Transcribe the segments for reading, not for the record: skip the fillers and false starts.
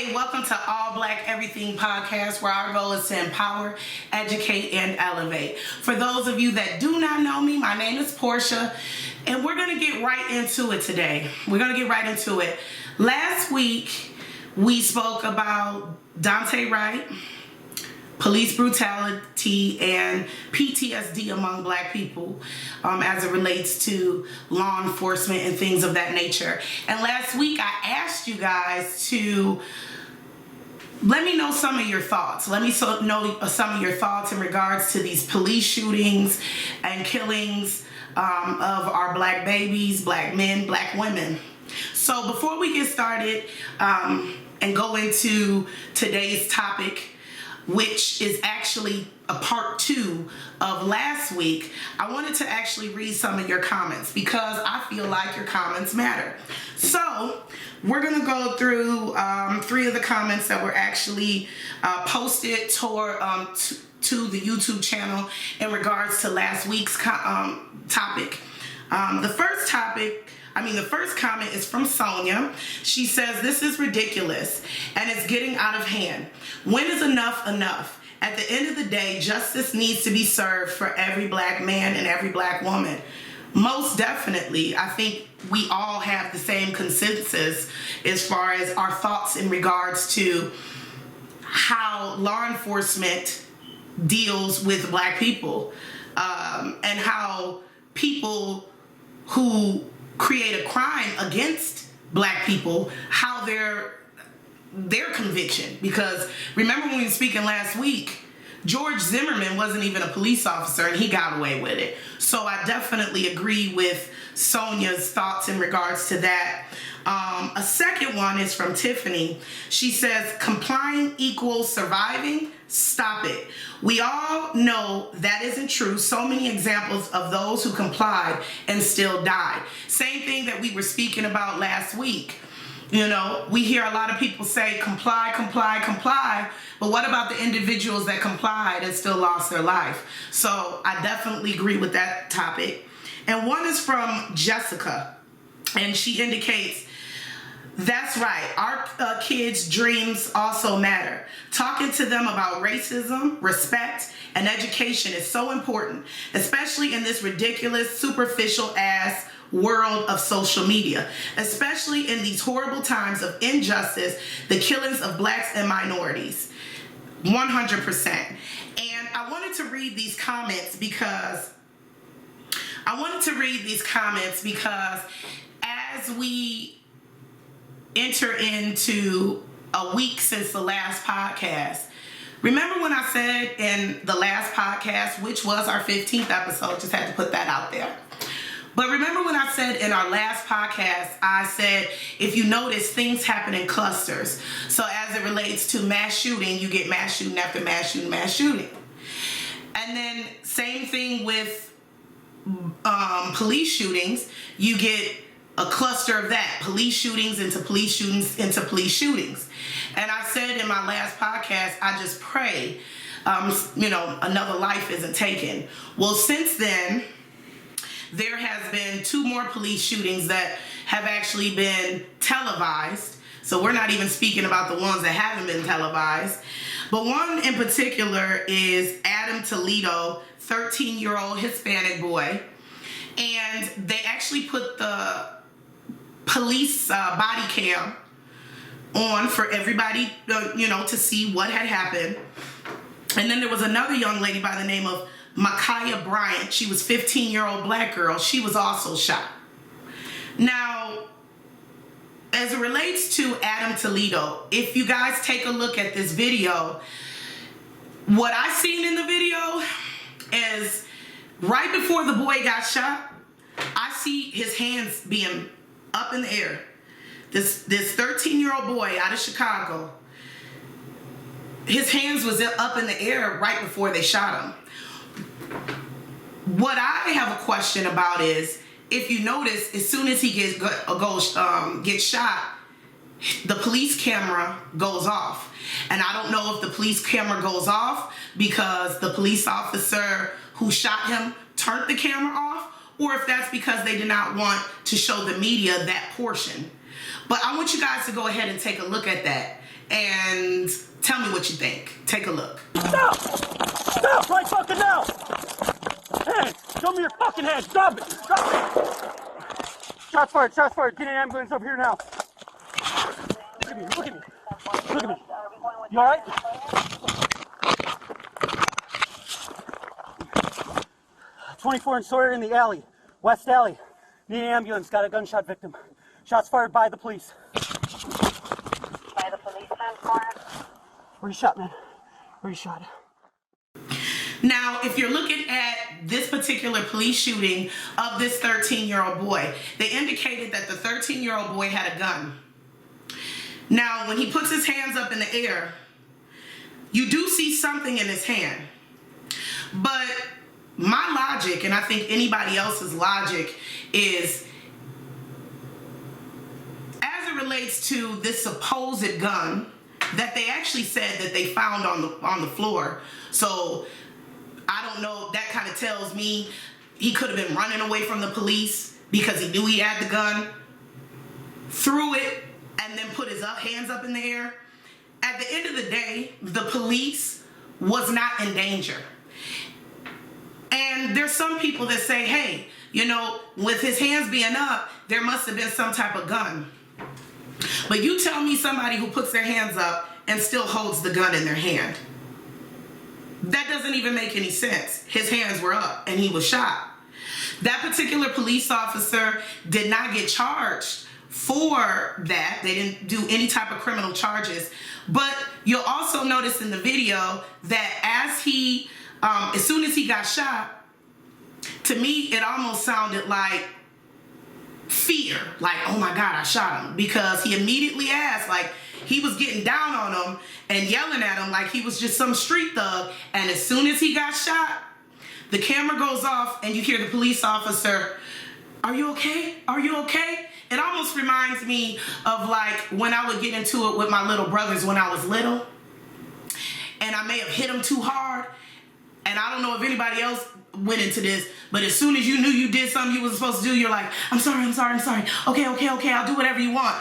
Hey, welcome to All Black Everything Podcast, where our goal is to empower, educate, and elevate. For those of you that do not know me, my name is Portia, and we're going to get right into it today. Last week, we spoke about Daunte Wright, police brutality, and PTSD among Black people as it relates to law enforcement and things of that nature. And last week I asked you guys to let me know some of your thoughts. Let me know some of your thoughts in regards to these police shootings and killings of our Black babies, Black men, Black women. So before we get started and go into today's topic, which is actually a part 2 of last week, I wanted to actually read some of your comments because I feel like your comments matter. So we're going to go through 3 of the comments that were actually posted to the YouTube channel in regards to last week's topic. The first comment is from Sonia. She says, "This is ridiculous and it's getting out of hand. When is enough enough? At the end of the day, justice needs to be served for every Black man and every Black woman." Most definitely. I think we all have the same consensus as far as our thoughts in regards to how law enforcement deals with Black people and how people who create a crime against Black people, how their conviction. Because remember when we were speaking last week, George Zimmerman wasn't even a police officer and he got away with it. So I definitely agree with Sonia's thoughts in regards to that. A second one is from Tiffany. She says, "Complying equals surviving? Stop it. We all know that isn't true. So many examples of those who complied and still died." Same thing that we were speaking about last week. You know, we hear a lot of people say comply, comply, comply, but what about the individuals that complied and still lost their life? So I definitely agree with that topic. And one is from Jessica, and she indicates, "That's right, our kids' dreams also matter. Talking to them about racism, respect, and education is so important, especially in this ridiculous, superficial ass world of social media, especially in these horrible times of injustice, the killings of Blacks and minorities." 100%. And I wanted to read these comments because as we enter into a week since the last podcast, remember when I said in the last podcast, which was our 15th episode, just had to put that out there. But remember when I said in our last podcast, I said, if you notice, things happen in clusters. So as it relates to mass shooting, you get mass shooting after mass shooting, mass shooting. And then same thing with police shootings, you get a cluster of that, police shootings into police shootings into police shootings. And I said in my last podcast, I just pray, another life isn't taken. Well, since then, there has been 2 more police shootings that have actually been televised. So we're not even speaking about the ones that haven't been televised. But one in particular is Adam Toledo, 13-year-old Hispanic boy. And they actually put the police body cam on for everybody, to see what had happened. And then there was another young lady by the name of Bryant. She was 15-year-old Black girl. She was also shot. Now, as it relates to Adam Toledo, if you guys take a look at this video, what I seen in the video is right before the boy got shot, I see his hands being up in the air. This 13-year-old boy out of Chicago, his hands was up in the air right before they shot him. What I have a question about is, if you notice, as soon as he gets shot, the police camera goes off. And I don't know if the police camera goes off because the police officer who shot him turned the camera off, or if that's because they did not want to show the media that portion. But I want you guys to go ahead and take a look at that and tell me what you think. Take a look. Stop! Stop right fucking now! Hands! Show me your fucking hands! Drop it! Drop it! Shots fired! Shots fired! Get an ambulance over here now! Look at me! Look at me! Look at me! You alright? 24 and Sawyer in the alley. West alley. Need an ambulance. Got a gunshot victim. Shots fired by the police. By the police, Where you shot, man? Where you shot? Now, if you're looking at this particular police shooting of this 13-year-old boy, they indicated that the 13-year-old boy had a gun. Now, when he puts his hands up in the air, you do see something in his hand. But my logic, and I think anybody else's logic, is as it relates to this supposed gun that they actually said that they found on the floor. So I don't know, that kind of tells me he could have been running away from the police because he knew he had the gun, threw it, and then put his hands up in the air. At the end of the day, the police was not in danger. And there's some people that say, hey, you know, with his hands being up, there must have been some type of gun. But you tell me somebody who puts their hands up and still holds the gun in their hand. That doesn't even make any sense. His hands were up and he was shot. That particular police officer did not get charged for that. They didn't do any type of criminal charges. But you'll also notice in the video that as soon as he got shot, to me, it almost sounded like fear. Like, oh my God, I shot him. Because he immediately asked, like, he was getting down on him and yelling at him like he was just some street thug. And as soon as he got shot, the camera goes off and you hear the police officer, are you okay? Are you okay? It almost reminds me of like when I would get into it with my little brothers when I was little. And I may have hit him too hard. And I don't know if anybody else went into this, but as soon as you knew you did something you wasn't supposed to do, you're like, I'm sorry. Okay, I'll do whatever you want.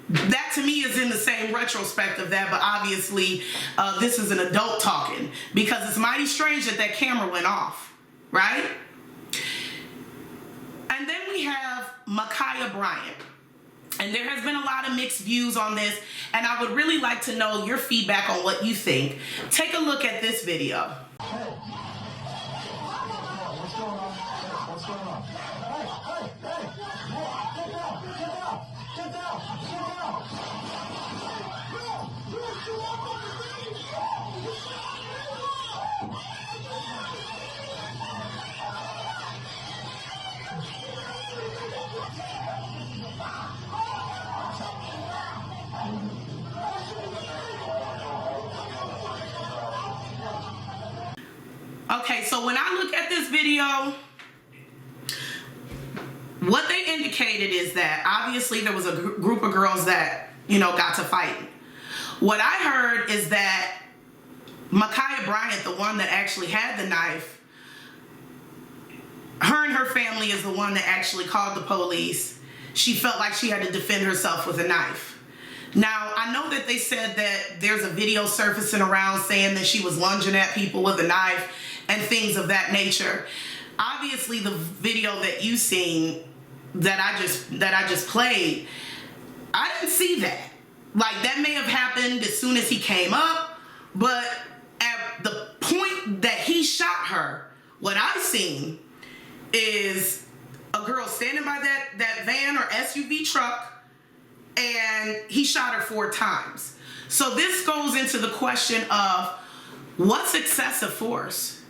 That to me is in the same retrospect of that, but obviously this is an adult talking because it's mighty strange that camera went off, right? And then we have Bettye Bryant. And there has been a lot of mixed views on this, and I would really like to know your feedback on what you think. Take a look at this video. Hey. What's going on? What's going on? Hey. Get down. Okay, so when I look at this video, what they indicated is that obviously there was a group of girls that, you know, got to fighting. What I heard is that Bettye Bryant, the one that actually had the knife, her and her family is the one that actually called the police. She felt like she had to defend herself with a knife. Now, I know that they said that there's a video surfacing around saying that she was lunging at people with a knife and things of that nature. Obviously, the video that you seen that I just played, I didn't see that. Like, that may have happened as soon as he came up, but at the point that he shot her, what I seen is a girl standing by that van or SUV truck, and he shot her 4 times. So this goes into the question of what's excessive force?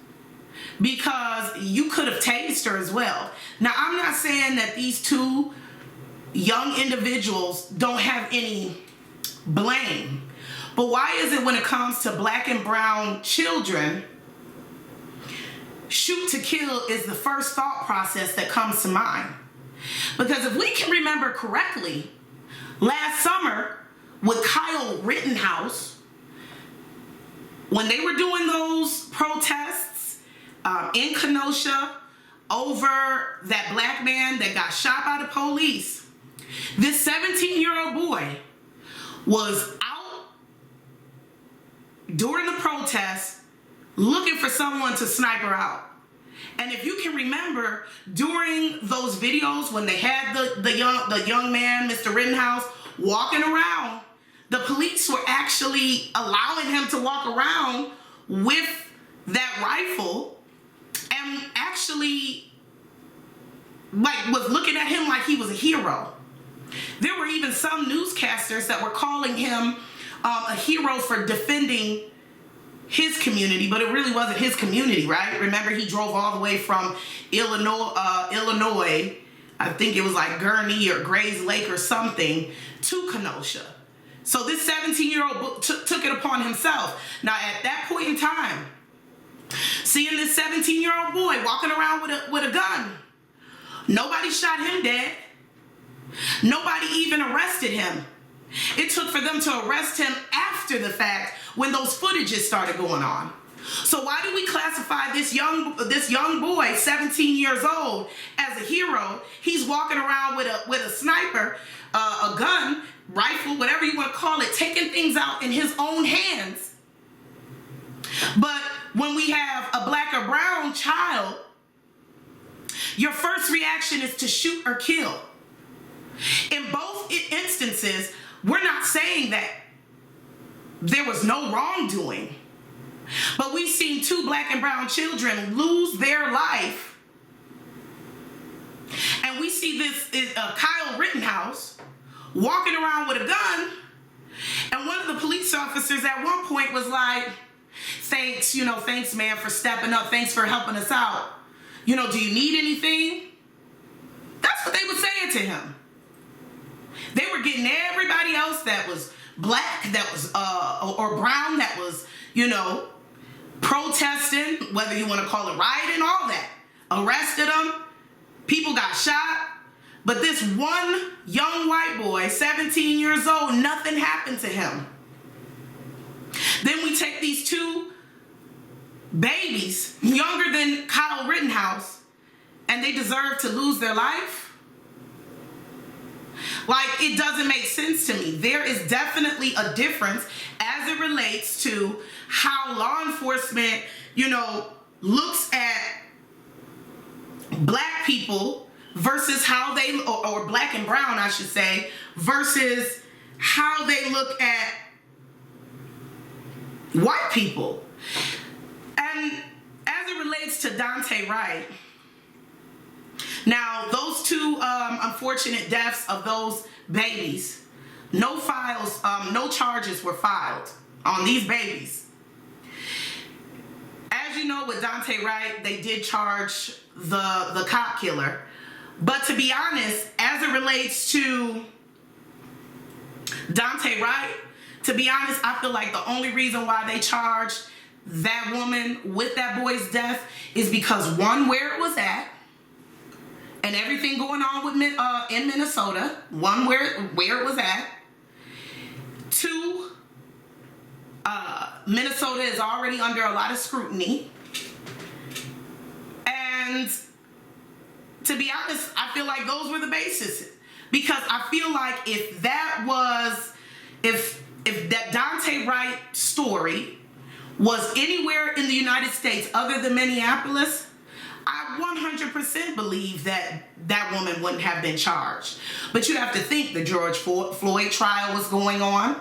Because you could have tased her as well. Now, I'm not saying that these 2 young individuals don't have any blame, but why is it when it comes to black and brown children, shoot to kill is the first thought process that comes to mind? Because if we can remember correctly, last summer with Kyle Rittenhouse, when they were doing those protests in Kenosha over that black man that got shot by the police, this 17-year-old boy was out during the protest looking for someone to snipe her out. And if you can remember, during those videos when they had the young man, Mr. Rittenhouse, walking around, the police were actually allowing him to walk around with that rifle and actually was looking at him like he was a hero. There were even some newscasters that were calling him a hero for defending his community, but it really wasn't his community, right? Remember, he drove all the way from Illinois, I think it was like Gurney or Grays Lake or something, to Kenosha. So this 17-year-old took it upon himself. Now, at that point in time, seeing this 17-year-old boy walking around with a gun, nobody shot him dead. Nobody even arrested him. It took for them to arrest him after the fact when those footages started going on. So why do we classify this young boy, 17 years old, as a hero? He's walking around with a sniper, a gun, rifle, whatever you want to call it, taking things out in his own hands. But when we have a black or brown child, your first reaction is to shoot or kill. In both instances, we're not saying that there was no wrongdoing, but we've seen two black and brown children lose their life. And we see this Kyle Rittenhouse walking around with a gun, and one of the police officers at one point was like, thanks man for stepping up, thanks for helping us out. Do you need anything? That's what they were saying to him. They were getting everybody else that was black, that was or brown, that was, protesting, whether you want to call it rioting, all that. Arrested them. People got shot. But this one young white boy, 17 years old, nothing happened to him. Then we take these two babies, younger than Kyle Rittenhouse, and they deserve to lose their life? Like, it doesn't make sense to me. There is definitely a difference as it relates to how law enforcement, looks at black people versus how they, or black and brown, I should say, versus how they look at white people. And as it relates to Daunte Wright, now, those two unfortunate deaths of those babies, no charges were filed on these babies. As you know, with Daunte Wright, they did charge the cop killer. But to be honest, as it relates to Daunte Wright, to be honest, I feel like the only reason why they charged that woman with that boy's death is because, one, where it was at, and everything going on with in Minnesota, one, where it was at. Two, Minnesota is already under a lot of scrutiny. And to be honest, I feel like those were the bases. Because I feel like if that Daunte Wright story was anywhere in the United States other than Minneapolis, I 100% believe that woman wouldn't have been charged. But you have to think the George Floyd trial was going on.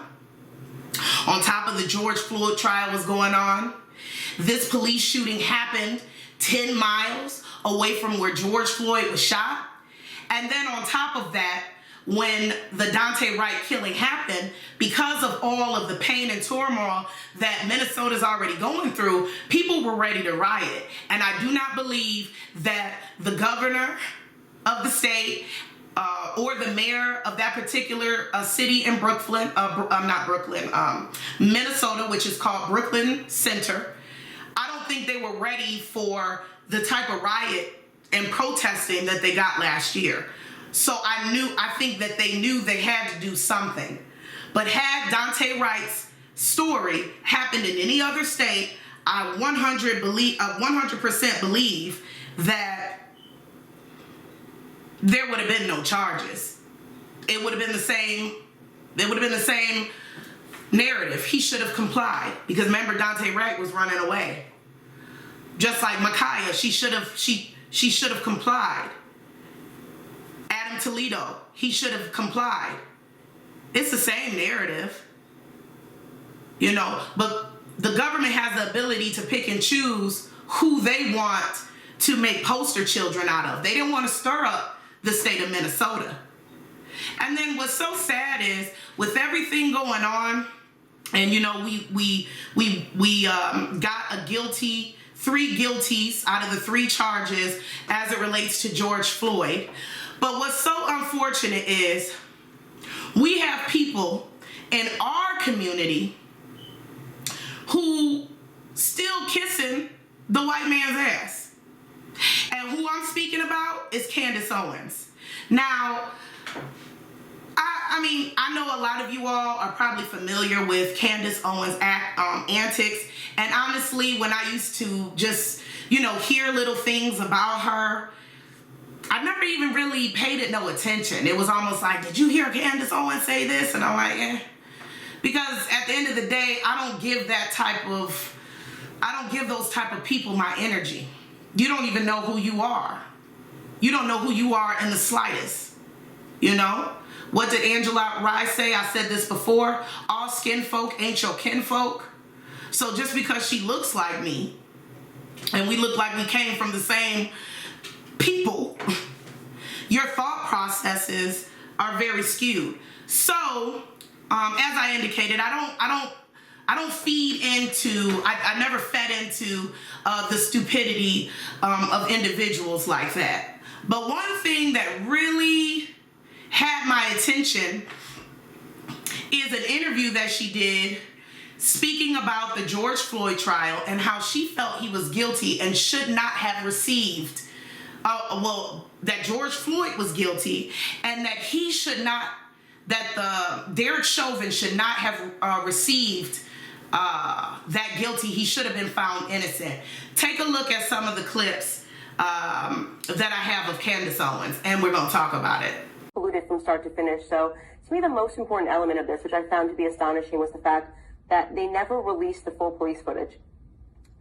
On top of the George Floyd trial was going on, this police shooting happened 10 miles away from where George Floyd was shot. And then on top of that, when the Daunte Wright killing happened, because of all of the pain and turmoil that Minnesota's already going through, people were ready to riot. And I do not believe that the governor of the state or the mayor of that particular city in Minnesota, which is called Brooklyn Center, I don't think they were ready for the type of riot and protesting that they got last year. So I think that they knew they had to do something. But had Daunte Wright's story happened in any other state, I 100% believe that there would have been no charges. It would have been the same narrative, he should have complied. Because remember, Dante Wright was running away. Just like Micaiah, she should have complied. Adam Toledo, he should have complied. It's the same narrative, you know, but the government has the ability to pick and choose who they want to make poster children out of. They didn't want to stir up the state of Minnesota. And then what's so sad is with everything going on, and you know, we got a guilty, 3 guilties out of the 3 charges as it relates to George Floyd. But what's so unfortunate is we have people in our community who still kissing the white man's ass. And who I'm speaking about is Candace Owens. Now, I mean, I know a lot of you all are probably familiar with Candace Owens' antics. And honestly, when I used to just, you know, hear little things about her, I never even really paid it no attention. It was almost like, did you hear Candace Owens say this? And I'm like, eh. Because at the end of the day, I don't give those type of people my energy. You don't even know who you are. You don't know who you are in the slightest. You know? What did Angela Rye say? I said this before. All skin folk ain't your kinfolk. So just because she looks like me, and we look like we came from the same people, your thought processes are very skewed. So, as I indicated, I never fed into the stupidity of individuals like that. But one thing that really had my attention is an interview that she did speaking about the George Floyd trial and how she felt he was guilty and should not have received, that George Floyd was guilty and that he should not, Derek Chauvin should not have received that guilty. He should have been found innocent. Take a look at some of the clips that I have of Candace Owens, and we're going to talk about it. Polluted from start to finish. So to me, the most important element of this, which I found to be astonishing, was the fact that they never released the full police footage.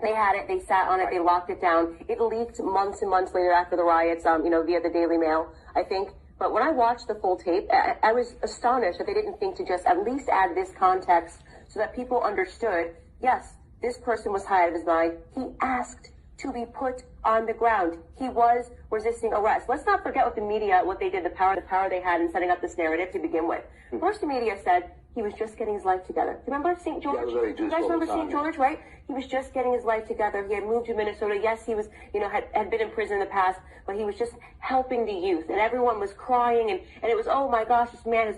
They had it, they sat on it, they locked it down. It leaked months and months later after the riots, via the Daily Mail, I think. But when I watched the full tape, I was astonished that they didn't think to just at least add this context so that people understood, yes, this person was high out of his mind. He asked to be put on the ground. He was resisting arrest. Let's not forget what the media, what they did, the power they had in setting up this narrative to begin with. First, the media said he was just getting his life together. Remember St. George? You guys remember St. George, right? He was just getting his life together. He had moved to Minnesota. Yes, he was, had been in prison in the past, but he was just helping the youth. And everyone was crying, and it was, oh my gosh, this man is,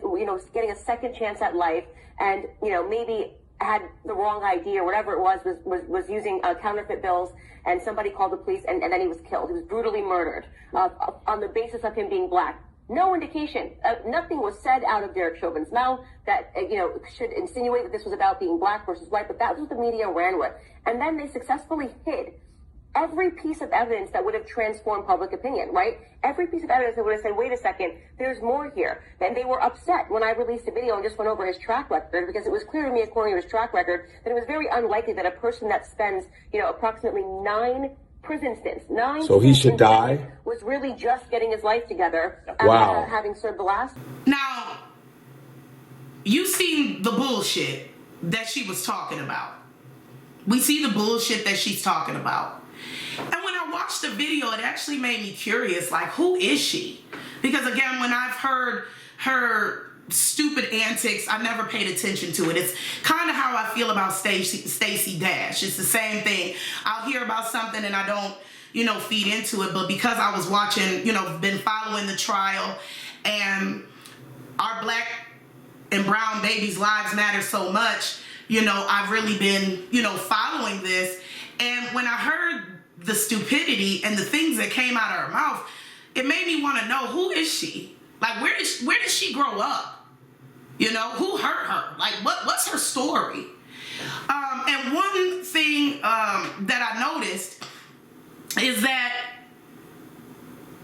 getting a second chance at life. And, maybe had the wrong ID or whatever it was using counterfeit bills, and somebody called the police, and then he was killed. He was brutally murdered on the basis of him being black. No indication. Nothing was said out of Derek Chauvin's mouth that, should insinuate that this was about being black versus white, but that's what the media ran with. And then they successfully hid every piece of evidence that would have transformed public opinion, right? Every piece of evidence that would have said, wait a second, there's more here. And they were upset when I released a video and just went over his track record, because it was clear to me, according to his track record, that it was very unlikely that a person that spends, approximately 9 prison stints, so he should die, was really just getting his life together after having served the last. Now, you seen the bullshit that she was talking about. We see the bullshit that she's talking about. And when I watched the video, it actually made me curious, like, who is she? Because again, when I've heard her stupid antics, I never paid attention to it. It's kind of how I feel about Stacey Dash. It's the same thing. I'll hear about something and I don't, feed into it. But because I was watching, been following the trial, and our black and brown babies' lives matter so much, I've really been, following this. And when I heard the stupidity and the things that came out of her mouth, it made me want to know, who is she? Like, where did she grow up? Who hurt her? Like, what's her story? And one thing that I noticed is that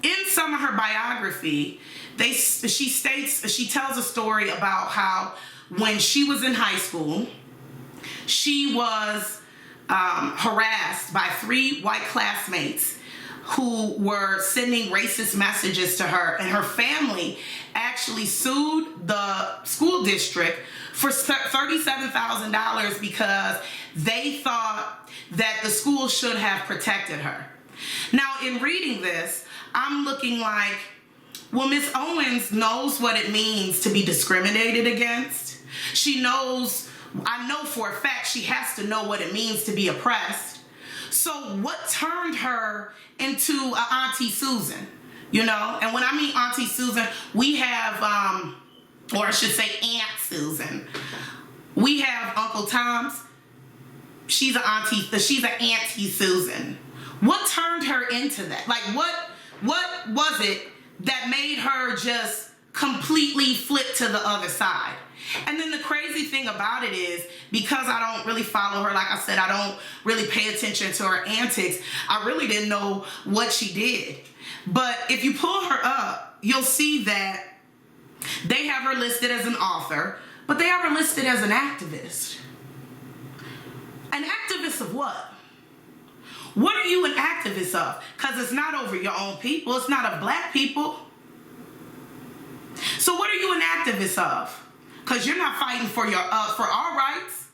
in some of her biography, she tells a story about how when she was in high school, she was harassed by 3 white classmates who were sending racist messages to her, and her family actually sued the school district for $37,000 because they thought that the school should have protected her. Now, in reading this, I'm looking like, well, Miss Owens knows what it means to be discriminated against. She knows, I know for a fact she has to know what it means to be oppressed. So what turned her into a Auntie Susan? You know, and when I mean Auntie Susan, we have, or I should say Aunt Susan. We have Uncle Tom's. She's an Auntie Susan. What turned her into that? Like, what was it that made her just completely flip to the other side? And then the crazy thing about it is, because I don't really follow her, like I said, I don't really pay attention to her antics, I really didn't know what she did. But if you pull her up, you'll see that they have her listed as an author, but they have her listed as an activist. An activist of what? What are you an activist of? Because it's not over your own people. It's not of black people. So what are you an activist of? Because you're not fighting for our rights.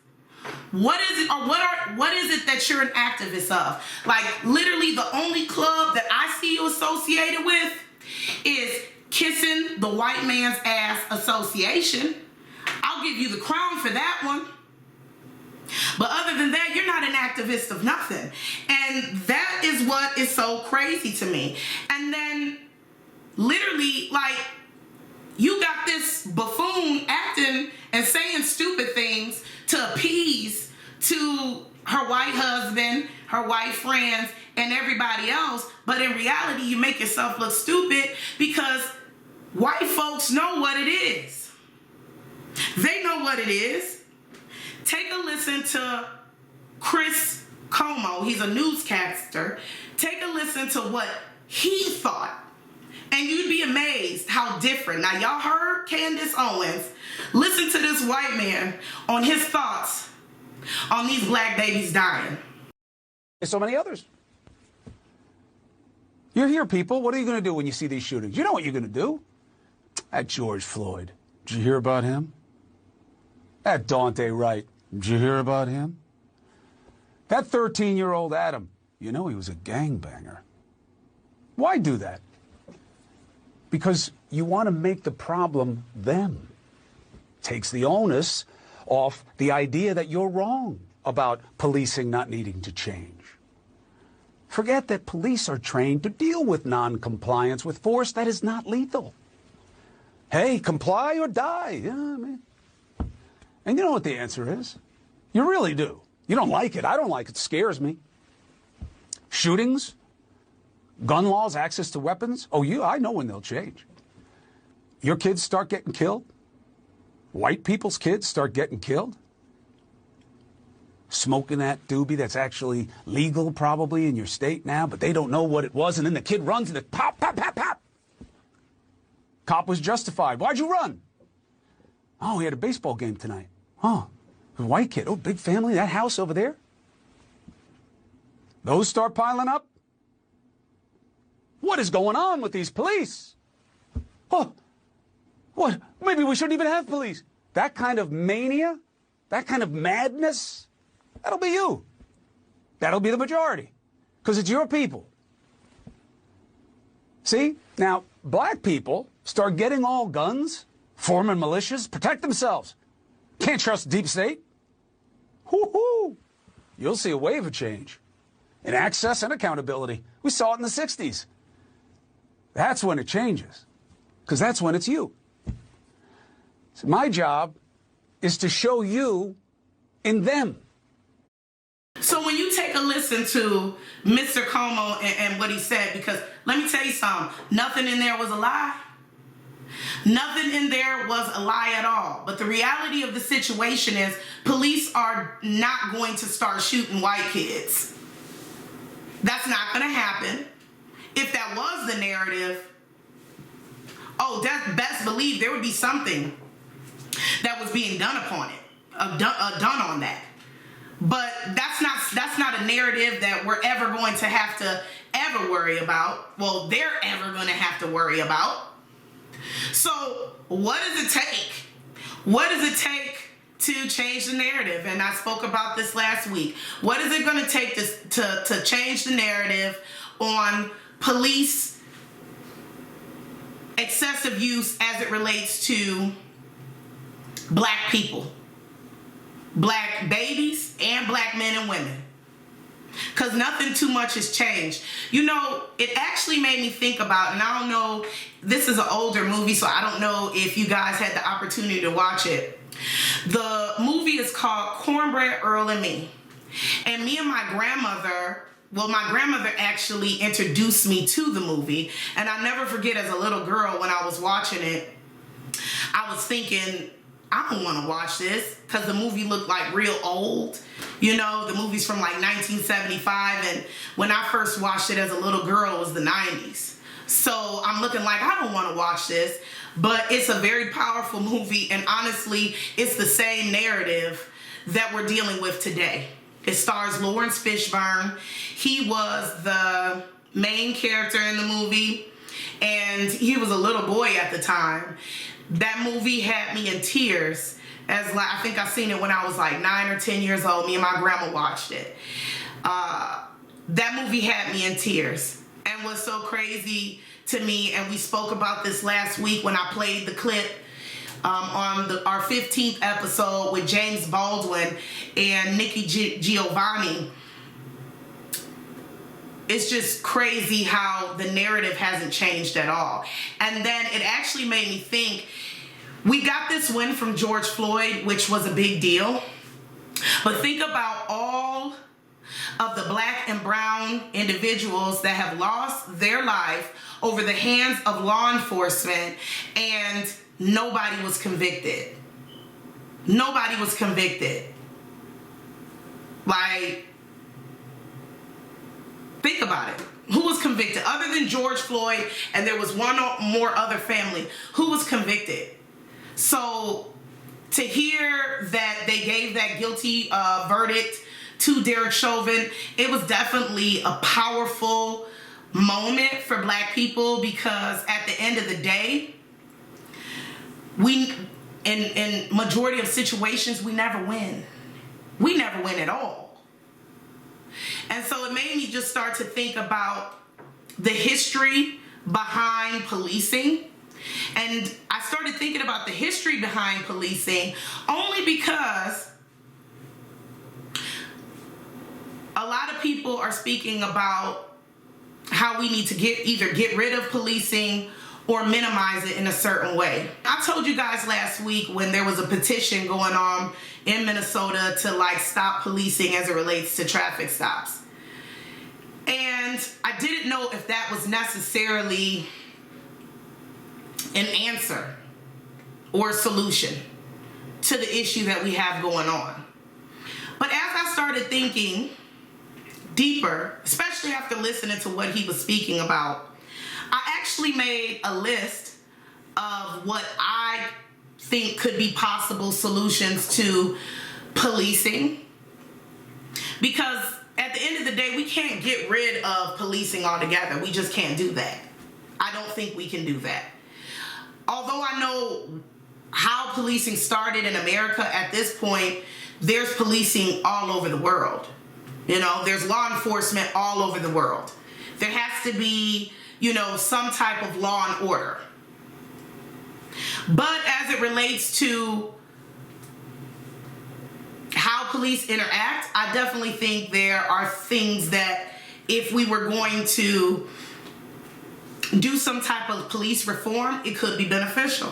What is it, or what is it that you're an activist of? Like, literally the only club that I see you associated with is Kissing the White Man's Ass Association. I'll give you the crown for that one. But other than that, you're not an activist of nothing. And that is what is so crazy to me. And then literally, like, you got this buffoon acting and saying stupid things to appease to her white husband, her white friends, and everybody else. But in reality, you make yourself look stupid because white folks know what it is. They know what it is. Take a listen to Chris Como. He's a newscaster. Take a listen to what he thought. And you'd be amazed how different. Now, y'all heard Candace Owens. Listen to this white man on his thoughts on these black babies dying. There's so many others. You're here, people. What are you going to do when you see these shootings? You know what you're going to do. That George Floyd. Did you hear about him? That Daunte Wright. Did you hear about him? That 13-year-old Adam. You know he was a gangbanger. Why do that? Because you want to make the problem them. Takes the onus off the idea that you're wrong about policing not needing to change. Forget that police are trained to deal with non-compliance with force that is not lethal. Hey, comply or die. Yeah, I mean. And you know what the answer is? You really do. You don't like it. I don't like it. It scares me. Shootings, gun laws, access to weapons. Oh, I know when they'll change. Your kids start getting killed. White people's kids start getting killed. Smoking that doobie that's actually legal probably in your state now, but they don't know what it was. And then the kid runs and it pop, pop, pop, pop. Cop was justified. Why'd you run? Oh, he had a baseball game tonight. Oh, a white kid. Oh, big family. That house over there. Those start piling up. What is going on with these police? Oh, what? Maybe we shouldn't even have police. That kind of mania, that kind of madness, that'll be you. That'll be the majority. Because it's your people. See? Now, black people start getting all guns, forming militias, protect themselves. Can't trust the deep state. Whoo-hoo. You'll see a wave of change in access and accountability. We saw it in the 60s. That's when it changes, because that's when it's you. So my job is to show you in them. So when you take a listen to Mr. Como and what he said, because let me tell you something, nothing in there was a lie. Nothing in there was a lie at all. But the reality of the situation is police are not going to start shooting white kids. That's not going to happen. If that was the narrative, oh, that's best believe there would be something that was being done upon it, done on that. But that's not a narrative that we're ever going to have to ever worry about. Well, they're ever going to have to worry about. So what does it take? What does it take to change the narrative? And I spoke about this last week. What is it going to take to change the narrative on police excessive use as it relates to black people, black babies, and black men and women? Because nothing too much has changed. You know, it actually made me think about, and I don't know, this is an older movie, so I don't know if you guys had the opportunity to watch it. The movie is called Cornbread Earl and Me. And me and my grandmother, well, my grandmother actually introduced me to the movie. And I never forget, as a little girl, when I was watching it, I was thinking, I don't want to watch this, because the movie looked like real old. You know, the movie's from like 1975, and when I first watched it as a little girl, it was the 90s. So I'm looking like, I don't want to watch this, but it's a very powerful movie, and honestly, it's the same narrative that we're dealing with today. It stars Lawrence Fishburne. He was the main character in the movie, and he was a little boy at the time. That movie had me in tears. I think I seen it when I was like 9 or 10 years old. Me and my grandma watched it. That movie had me in tears. And what's so crazy to me, and we spoke about this last week when I played the clip on our 15th episode with James Baldwin and Nikki Giovanni. It's just crazy how the narrative hasn't changed at all. And then it actually made me think, we got this win from George Floyd, which was a big deal. But think about all of the black and brown individuals that have lost their life over the hands of law enforcement, and nobody was convicted. Nobody was convicted. Like, think about it. Who was convicted? Other than George Floyd, and there was one or more other family, who was convicted? So to hear that they gave that guilty verdict to Derek Chauvin, it was definitely a powerful moment for black people, because at the end of the day, we, in majority of situations, we never win. We never win at all. And so it made me just start to think about the history behind policing. And I started thinking about the history behind policing only because a lot of people are speaking about how we need to either get rid of policing or minimize it in a certain way. I told you guys last week when there was a petition going on in Minnesota to like stop policing as it relates to traffic stops. And I didn't know if that was necessarily an answer or a solution to the issue that we have going on. But as I started thinking deeper, especially after listening to what he was speaking about, I actually made a list of what I think could be possible solutions to policing. Because at the end of the day, we can't get rid of policing altogether. We just can't do that. I don't think we can do that. Although I know how policing started in America, at this point, there's policing all over the world. You know, there's law enforcement all over the world. There has to be, you know, some type of law and order. But as it relates to how police interact, I definitely think there are things that if we were going to do some type of police reform, it could be beneficial.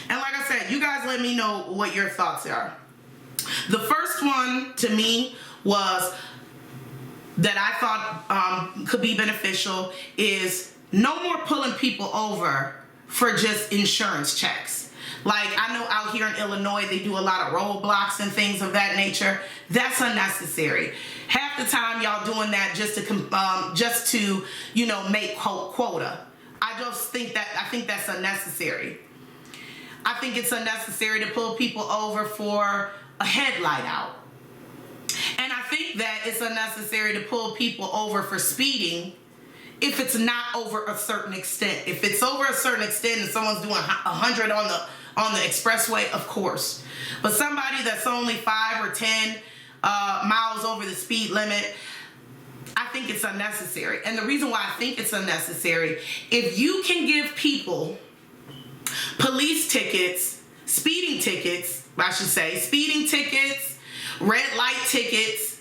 And like I said, you guys let me know what your thoughts are. The first one to me was that I thought could be beneficial is no more pulling people over for just insurance checks. Like, I know out here in Illinois, they do a lot of roadblocks and things of that nature. That's unnecessary. Half the time, y'all doing that just to, you know, make quota. I think that's unnecessary. I think it's unnecessary to pull people over for a headlight out. And I think that it's unnecessary to pull people over for speeding if it's not over a certain extent. If it's over a certain extent and someone's doing 100 on the expressway, of course. But somebody that's only 5 or 10 miles over the speed limit, I think it's unnecessary. And the reason why I think it's unnecessary, if you can give people police tickets, speeding tickets, red light tickets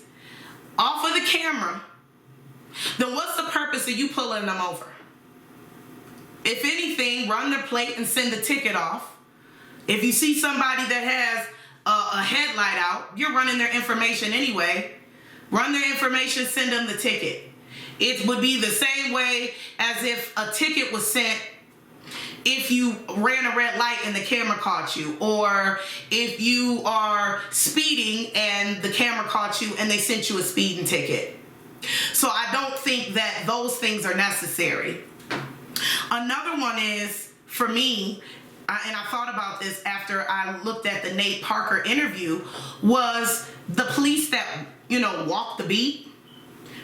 off of the camera, then what's the purpose of you pulling them over? If anything, run their plate and send the ticket off. If you see somebody that has a headlight out, you're running their information anyway. Run their information, send them the ticket. It would be the same way as if a ticket was sent if you ran a red light and the camera caught you, or if you are speeding and the camera caught you and they sent you a speeding ticket. So I don't think that those things are necessary. Another one is, for me, and I thought about this after I looked at the Nate Parker interview, was the police that, walk the beat.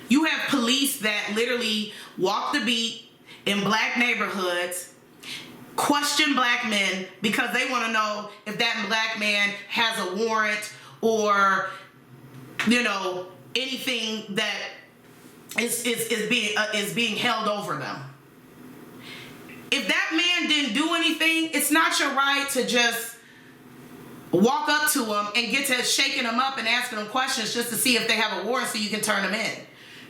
You have police that literally walk the beat in black neighborhoods, question black men because they want to know if that black man has a warrant or, anything that is being held over them. If that man didn't do anything, it's not your right to just walk up to them and get to shaking them up and asking them questions just to see if they have a warrant so you can turn them in.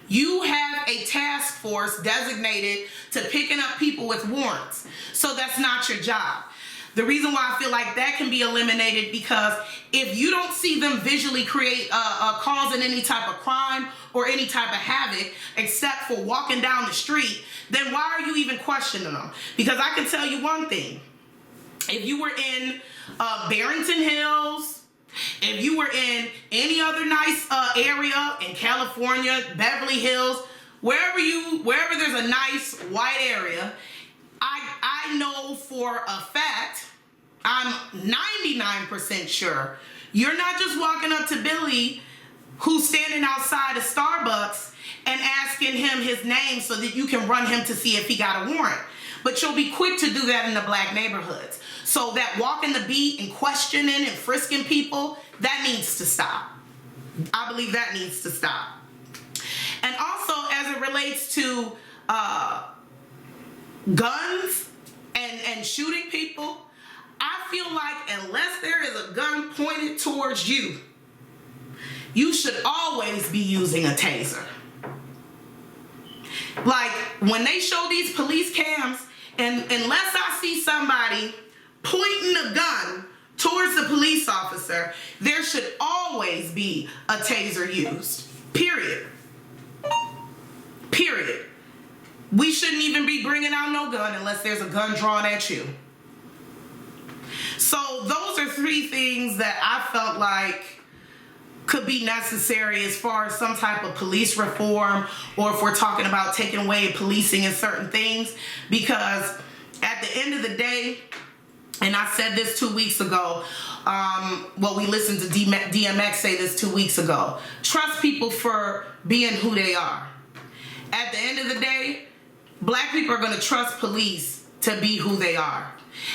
You have a task force designated to picking up people with warrants. So that's not your job. The reason why I feel like that can be eliminated, because if you don't see them visually causing any type of crime or any type of havoc except for walking down the street, then why are you even questioning them? Because I can tell you one thing. If you were in Barrington Hills, if you were in any other nice area in California, Beverly Hills, wherever there's a nice white area, I know for a fact, I'm 99% sure, you're not just walking up to Billy, who's standing outside of Starbucks, and asking him his name so that you can run him to see if he got a warrant. But you'll be quick to do that in the black neighborhoods. So that walking the beat and questioning and frisking people, that needs to stop. I believe that needs to stop. And also, as it relates to guns and shooting people, I feel like unless there is a gun pointed towards you, you should always be using a taser. Like, when they show these police cams, and unless I see somebody pointing a gun towards the police officer, there should always be a taser used. Period. Period. We shouldn't even be bringing out no gun unless there's a gun drawn at you. So those are 3 things that I felt like could be necessary as far as some type of police reform, or if we're talking about taking away policing in certain things. Because at the end of the day, and I said this 2 weeks ago, we listened to DMX say this 2 weeks ago, trust people for being who they are. At the end of the day, black people are going to trust police to be who they are.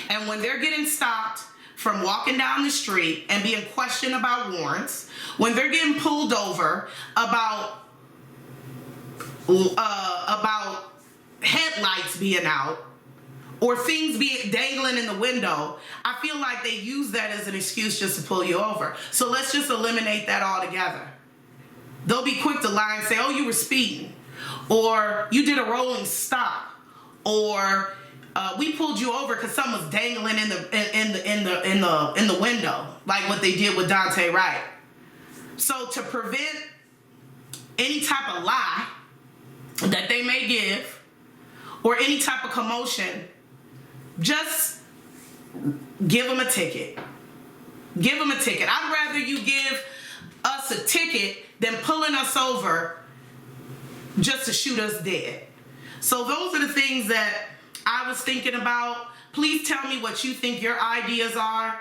And when they're getting stopped from walking down the street and being questioned about warrants, when they're getting pulled over about headlights being out, or things being dangling in the window, I feel like they use that as an excuse just to pull you over. So let's just eliminate that altogether. They'll be quick to lie and say, oh, you were speeding, or you did a rolling stop, or we pulled you over because someone was dangling in the window, like what they did with Dante Wright. So to prevent any type of lie that they may give, or any type of commotion, just give them a ticket. Give them a ticket. I'd rather you give us a ticket than pulling us over just to shoot us dead. So those are the things that I was thinking about. Please tell me what you think your ideas are.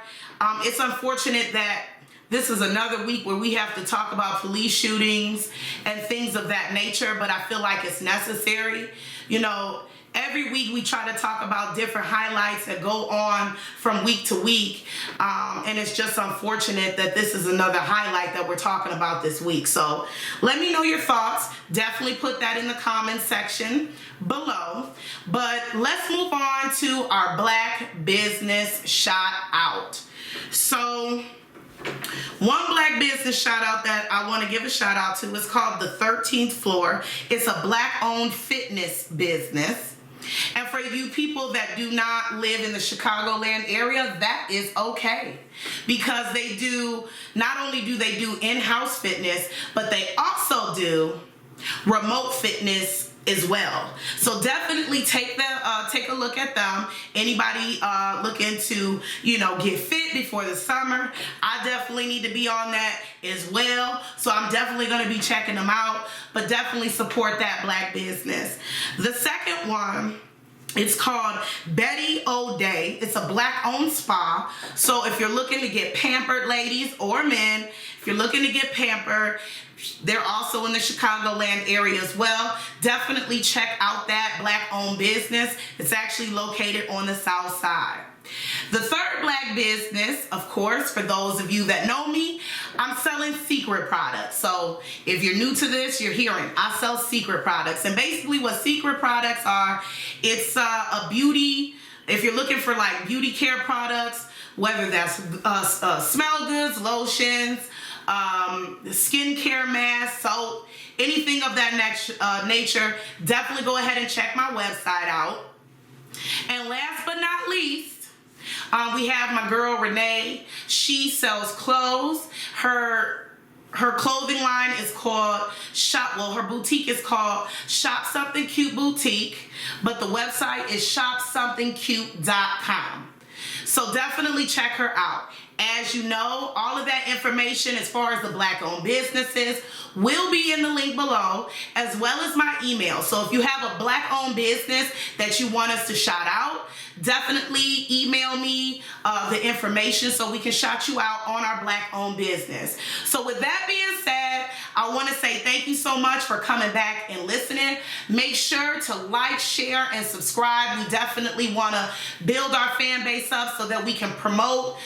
It's unfortunate that this is another week where we have to talk about police shootings and things of that nature, but I feel like it's necessary. You know, every week we try to talk about different highlights that go on from week to week, and it's just unfortunate that this is another highlight that we're talking about this week. So let me know your thoughts. Definitely put that in the comments section below. But let's move on to our Black business shout out. So one Black business shout out that I want to give a shout out to is called the 13th Floor. It's a Black owned fitness business. And for you people that do not live in the Chicagoland area, that is okay. Because they do, not only do they do in-house fitness, but they also do remote fitness as well. So definitely take a look at them. Anybody looking to, get fit before the summer, I definitely need to be on that as well. So I'm definitely going to be checking them out, but definitely support that Black business. The second one, it's called Bettye O Day. It's a Black owned spa. So if you're looking to get pampered, ladies or men, if you're looking to get pampered, they're also in the Chicagoland area as well. Definitely check out that Black owned business. It's actually located on the south side. The third Black business, of course, for those of you that know me, I'm selling secret products. So if you're new to this, you're hearing I sell secret products. And basically what secret products are, it's a beauty, if you're looking for like beauty care products, whether that's smell goods, lotions, skincare masks, soap, anything of that nature, definitely go ahead and check my website out. And last but not least, we have my girl Renee. She sells clothes. Her clothing line is called her boutique is called Shop Something Cute Boutique, but the website is shopsomethingcute.com. So definitely check her out. As you know, all of that information as far as the Black owned businesses will be in the link below, as well as my email. So if you have a Black owned business that you want us to shout out, definitely email me the information so we can shout you out on our Black owned business. So with that being said, I want to say thank you so much for coming back and listening. Make sure to like, share, and subscribe. We definitely want to build our fan base up so that we can promote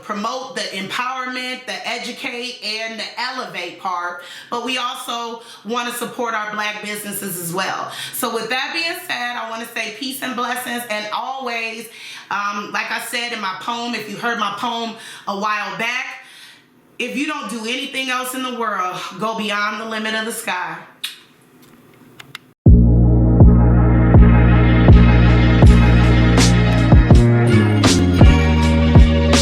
promote the empowerment, the educate, and the elevate part. But we also want to support our Black businesses as well. So with that being said, I want to say peace and blessings. And always, like I said in my poem, if you heard my poem a while back, if you don't do anything else in the world, go beyond the limit of the sky.